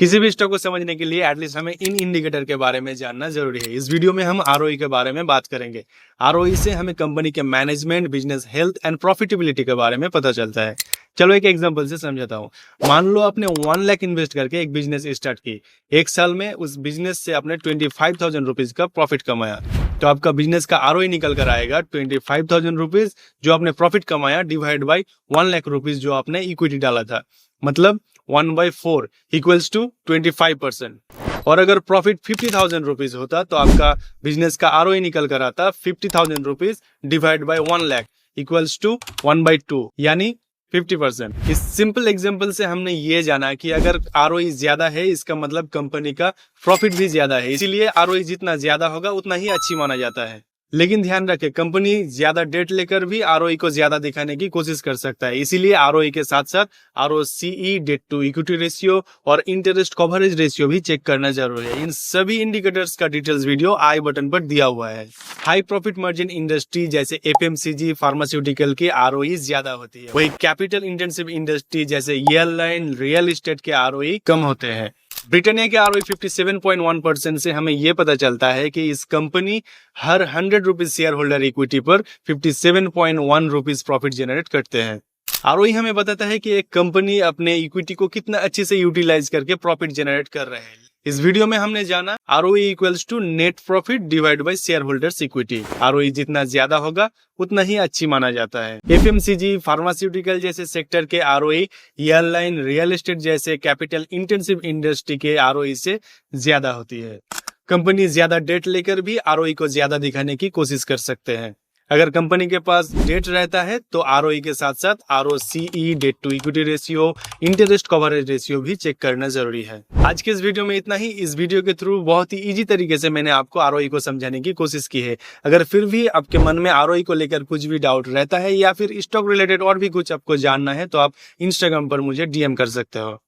किसी भी स्टॉक को समझने के लिए एटलीस्ट हमें इन इंडिकेटर के बारे में जानना जरूरी है। इस वीडियो में हम आरओई के बारे में बात करेंगे। आरओई से हमें कंपनी के management, business health and profitability के बारे में पता चलता है। चलो एक एग्जांपल से समझाता हूँ। मान लो आपने 1 लाख इन्वेस्ट करके एक बिजनेस स्टार्ट की। एक साल में उस बिजनेस से आपने 25,000 रुपीज का प्रॉफिट कमाया, तो आपका बिजनेस का आरओई निकल कर आएगा 25,000 रुपीज जो आपने प्रॉफिट कमाया डिवाइड बाई 1 लाख रुपीज जो आपने इक्विटी डाला था, मतलब 1/4 इक्वल्स टू 25%। और अगर प्रॉफिट 50,000 रुपीज होता तो आपका बिजनेस का आरओई निकल कर आता 50,000 rupees divide by 1 lakh equals to 1/2 यानी 50%। इस सिंपल एग्जांपल से हमने ये जाना कि अगर आरओई ज्यादा है इसका मतलब कंपनी का प्रॉफिट भी ज्यादा है, इसीलिए आरओई जितना ज्यादा होगा उतना ही अच्छी माना जाता है। लेकिन ध्यान रखें, कंपनी ज्यादा डेट लेकर भी आरओई को ज्यादा दिखाने की कोशिश कर सकता है, इसीलिए आरओई के साथ साथ ROCE, debt to equity ratio और इंटरेस्ट कवरेज रेशियो भी चेक करना जरूरी है। इन सभी इंडिकेटर्स का डिटेल्स वीडियो आई बटन पर दिया हुआ है। हाई प्रॉफिट मार्जिन इंडस्ट्री जैसे एफएमसीजी, फार्मास्यूटिकल की आरओई ज्यादा होती है, वही कैपिटल इंटेंसिव इंडस्ट्री जैसे एयरलाइन, रियल एस्टेट के आरओई कम होते हैं। ब्रिटानिया के आरओई 57.1% से हमें यह पता चलता है कि इस कंपनी हर 100 रुपीज शेयर होल्डर इक्विटी पर 57.1 रुपीज प्रॉफिट जनरेट करते हैं। आरओई हमें बताता है कि एक कंपनी अपने इक्विटी को कितना अच्छे से यूटिलाइज करके प्रॉफिट जनरेट कर रहे हैं। इस वीडियो में हमने जाना ROE equals to net profit divide by share holders equity. ROE जितना ज्यादा होगा उतना ही अच्छी माना जाता है। एफएमसीजी, फार्मास्यूटिकल जैसे सेक्टर के आरओई एयरलाइन, रियल एस्टेट जैसे कैपिटल इंटेंसिव इंडस्ट्री के आरओई से ज्यादा होती है। कंपनी ज्यादा डेट लेकर भी आरओई को ज्यादा दिखाने की कोशिश कर सकते हैं। अगर कंपनी के पास डेट रहता है तो आरओई के साथ साथ ROCE, debt to equity ratio, interest coverage ratio भी चेक करना जरूरी है। आज के इस वीडियो में इतना ही। इस वीडियो के थ्रू बहुत ही इजी तरीके से मैंने आपको आरओई को समझाने की कोशिश की है। अगर फिर भी आपके मन में आरओई को लेकर कुछ भी डाउट रहता है या फिर स्टॉक रिलेटेड और भी कुछ आपको जानना है तो आप इंस्टाग्राम पर मुझे डीएम कर सकते हो।